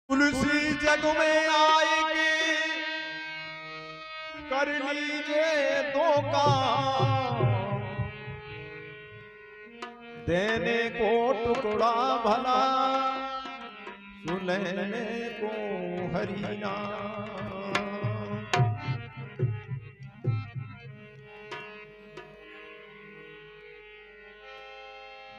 तुलसी जग में आएगी कर लीजिए दो काम, देने को टुकड़ा भला सुनने को हरि नाम।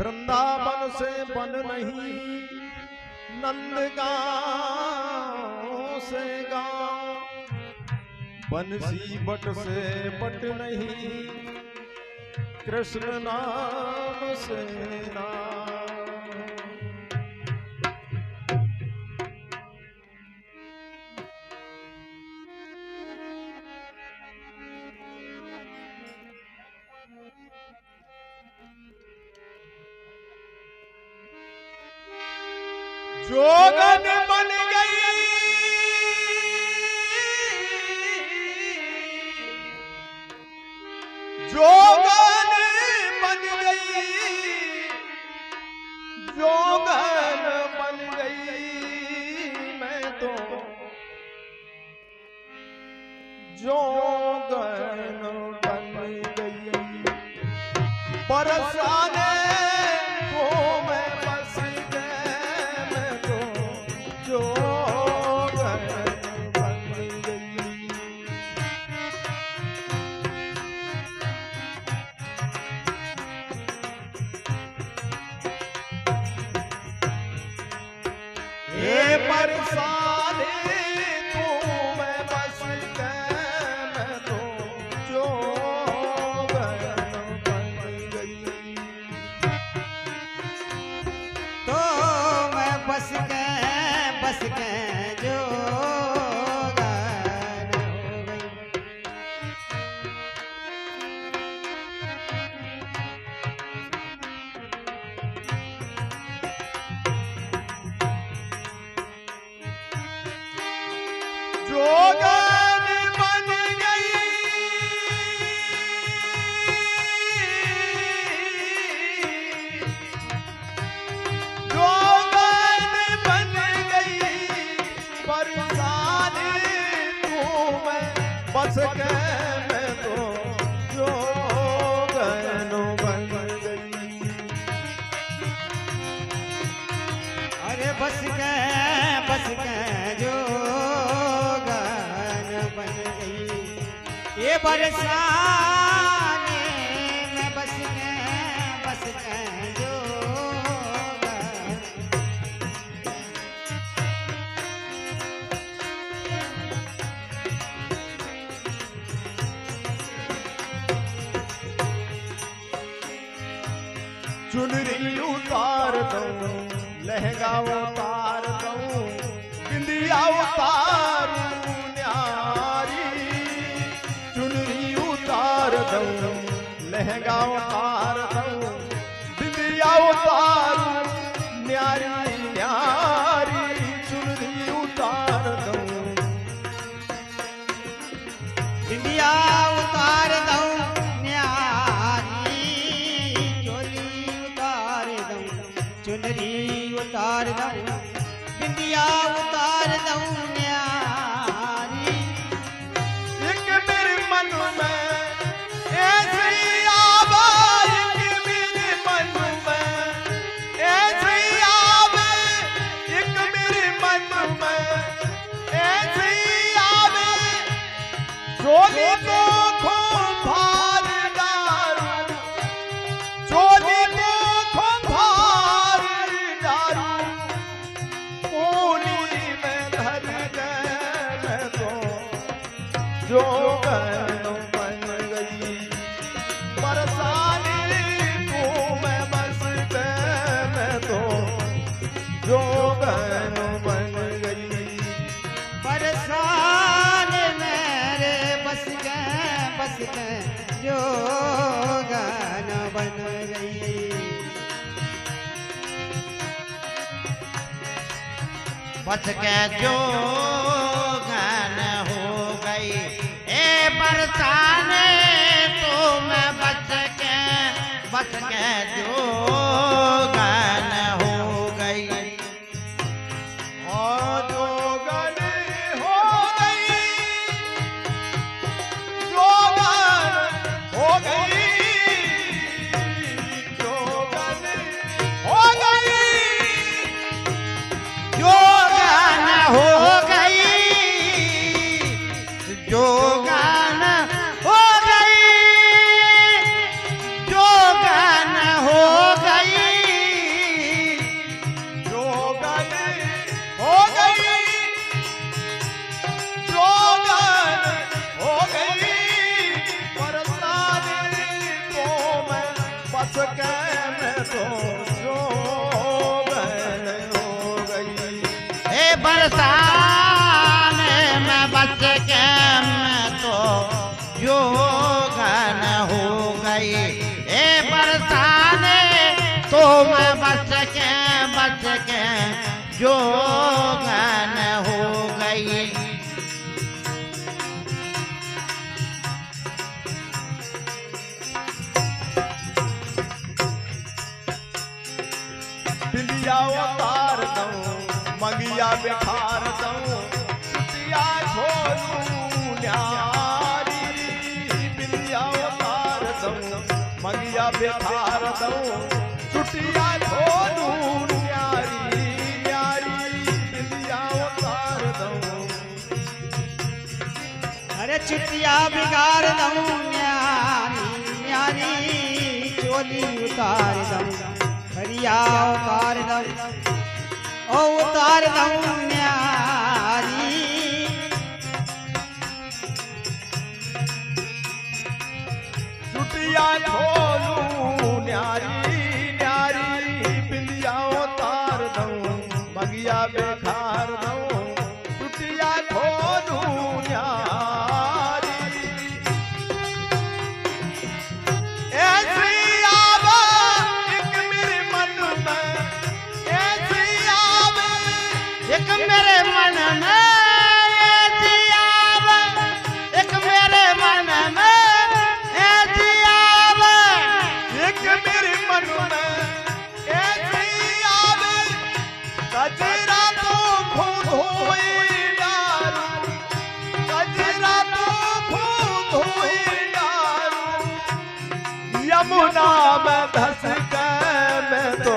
वृंदावन से बन नहीं, नंदगांव से गांव, बंसी बट से बट नहीं, कृष्ण नाम से नाम। जोगन बन गई जोगन बन गई जोगन बन गई मैं तो जोगन बन गई बरसाने को मैं बस गए मैं तो जोगन बन गई। ये बरसाने को मैं बस गए मैं तो जोगन बन गई। तो मैं बस के जो गान हो गई। जोगन बन गई जोगन बन गई बरसाने तू मैं बस के मैं तो जोगन बन गई। अरे बस के जो गान बन गई। ये बरसाने में बस के जो गान। चुनरी उतार दऊं लहंगा उतार दऊं बिंदिया उतारूं न्यारी। चुनरी उतार दऊं लहंगा उतार दऊं बिंदिया उतारूं न्यारी न्यारी। चुनरी उतार दऊं बिंदिया उतार दऊं न्यारी। चोली उतार दऊं चुनरी उतार दऊं बिंदिया उतार दऊं न्यारी। एक मेरे मन में ऐसी आवा एक मेरे मन में ऐसी आवे एक मेरे मन में ऐसी आवे चोली को भार डारू चोली को भार डारू कोली में धर गए मैं तो जोगन बन गई बरसाने को मैं बस गए मैं तो जोगन बन गई। बरसाने मेरे बस के जो गान बन गई। बस के जो गान हो गई। ए बरसाने तो मैं बस के जो गान हो गई। और जो के मैं तो जोगन हो गई। ए बरसाने में बच के मैं तो जोगन हो गई। ए बरसाने तो मैं बच के जोगन हो गई। बिंदिया उतार दूं मंगिया बिखार दूं चुटिया छोड़ूं न्यारी। बिंदिया उतार दूं मंगिया बिखार दूं चुटिया छोड़ूं न्यारी न्यारी। बिंदिया उतार दूं अरे चुटिया बिगाड़ दूं न्यारी न्यारी चोली उतार दूं हरिया उतार दूं ओ उतार दूं न्यारी। चुटिया छोड़ूं न्यारी न्यारी। बिंदिया उतार दूं मंगिया बिखार दूं चुटिया छोड़ूं न्यारी। ऐसी आवा एक मेरे मन में, ऐसी आवे एक मेरे मन में ऐसी आवे, एक मेरे मन में ऐसी आवे, एक मेरे मन में ऐसी आवे। कजरा तो खून होई डारू, कजरा तो खून होई डारू। यमुना में धस के मैं तो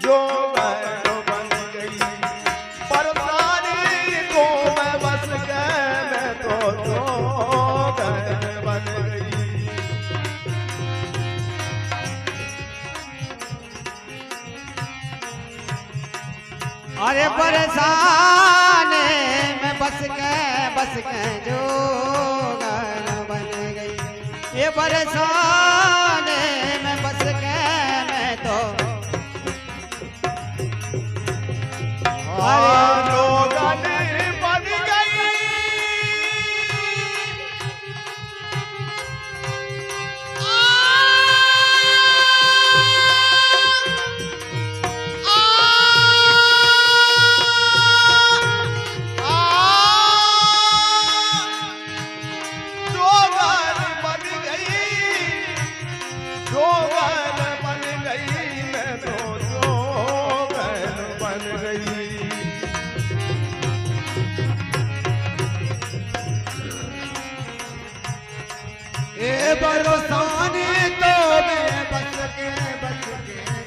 जोगन बन गई। बरसाने को मैं बस के मैं तो जोगन बन गई। अरे बरसाने में बस के जोगन बन गई। ये बरसाने में बस के मैं तो अरे जोगन बन गई। जोगन बन गई, जोगन बन गई मैं तो जोगन बन गई। ए बरसाने तो मैं बस के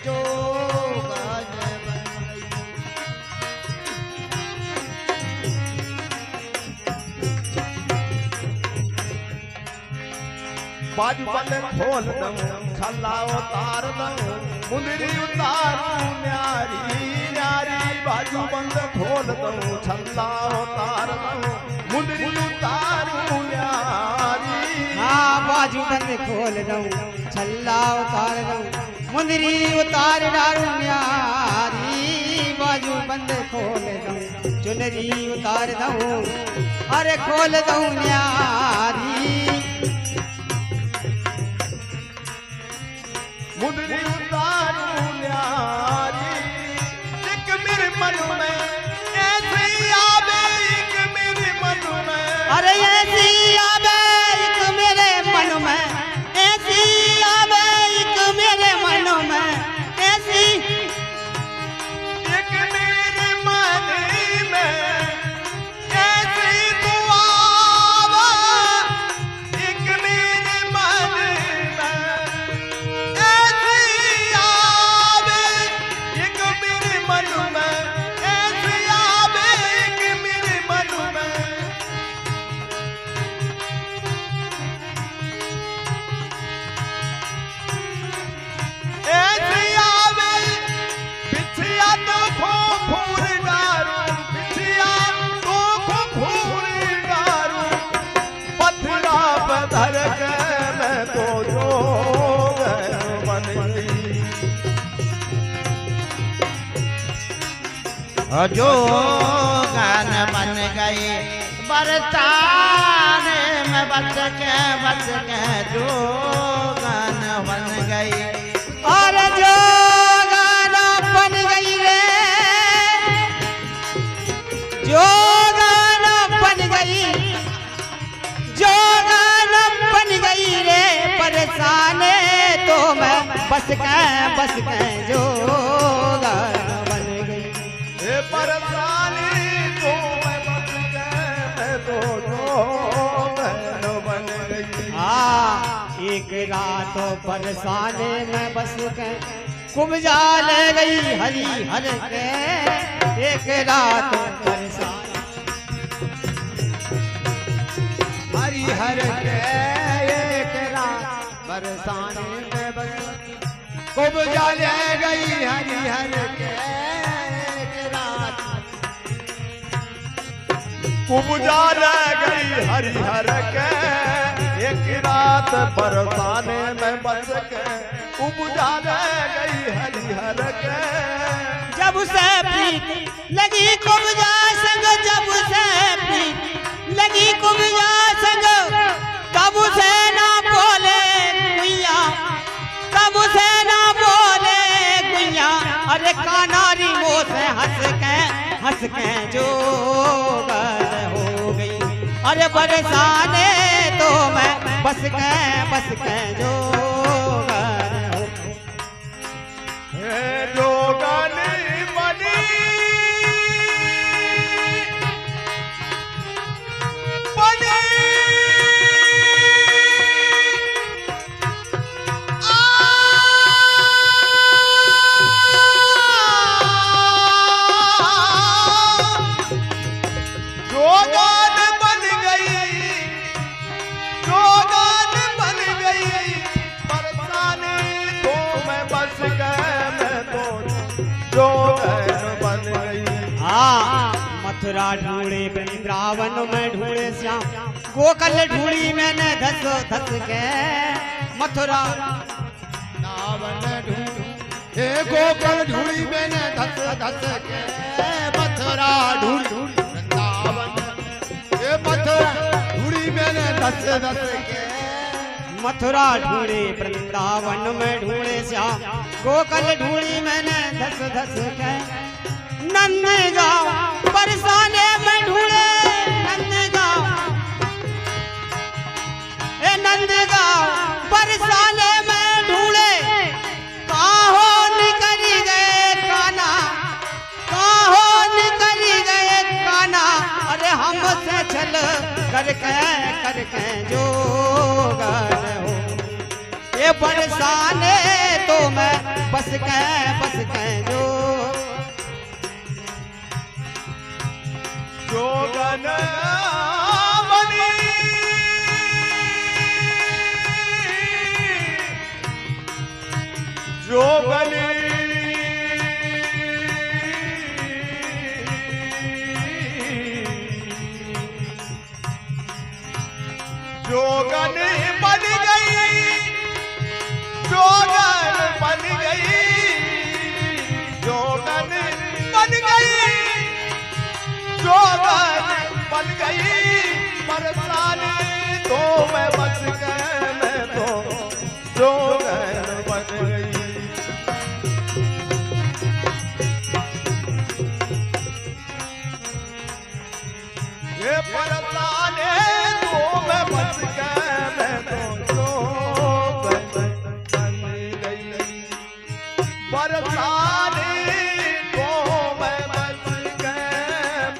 जोगन बन गई। बाजू बंद खोल दूं छल्ला उतार दूं मुंदरी उतारूं न्यारी न्यारी। बाजू बंद खोल दूं छल्ला उतार दूं मुंदरी उतारूं न्यारी। हाँ बाजू बंद खोल दूं छल्ला उतार दूं मुंदरी उतार डारूं न्यारी। बाजू बंद खोल दूं चुनरी उतार दूं अरे खोल दूं न्यारी। मुंदरी उतारूं न्यारी। एक मेरे मन में ऐसी आवे, एक मेरे मन में अरे ऐसी आवे एक मेरे मन में, ऐसी आवे एक मेरे मन में, ऐसी एक मेरे मन में ऐसी दुआ। एक मेरे मन में ऐसी आवे, एक मेरे मन में ऐसी आवे, एक मेरे मन में जोगन बन गई बरसाने में बच के जोगन बन गई। और जोगन बन गई रे, जोगन बन गई, जोगन बन गई रे बरसाने तो मैं बस के जोगन बन गई। हे बरसाने तो मैं बस के तो जोगन बन गई। एक रात बरसाने में बस के कुब्जा ले गई हरी हर के। एक रात बरसाने हरी हर के, एक रात बरसाने में बस कुब्जा ले गई हरी हर के। एक रात कुब्जा ले गई हरी हर के। एक रात बरसाने में बस के कुब्जा ले गई हरी हर के। जब से प्रीत लगी कुब्जा संग, जब से प्रीत लगी कुब्जा संग, तब से ना बोले गुइया, तब से ना बोले गुइया। अरे कानारी मुँह से हंस के जोगन हो गई। अरे बरसाने तो मैं बस के जोगन हो गई। हे जोगन बनी बनी जोगन बन गई, जोगन बन गई बरसाने तो मैं बस मैं तो जोगन बन गई। मथुरा ढूंढे वृंदावन में ढूंढे श्याम, गोकल ढूंढी मैंने धस धस के। मथुरा वृंदावन ढूंढ, हे गोकल ढूंढी मैंने धस धस के। मथुरा ढूंढ वृंदावन, हे मथुरा ढूंढी मैंने धस धस के। मथुरा ढूंढे वृंदावन में ढूंढे श्याम, गोकल ढूंढी मैंने धस धस के। नंदगांव बरसाने में ढूंढे नंदगांव, ए नंदगांव बरसाने में ढूंढे। काहो निकल गए काना, काहो निकल गए काना। अरे हमसे चल करके जोगन हो। ये बरसाने तो मैं बस के जोगन बनी जोगन जोगन बन गई, जोगन बन गई, जोगन बन गई, जोगन बन गई बरसाने तो मैं बस के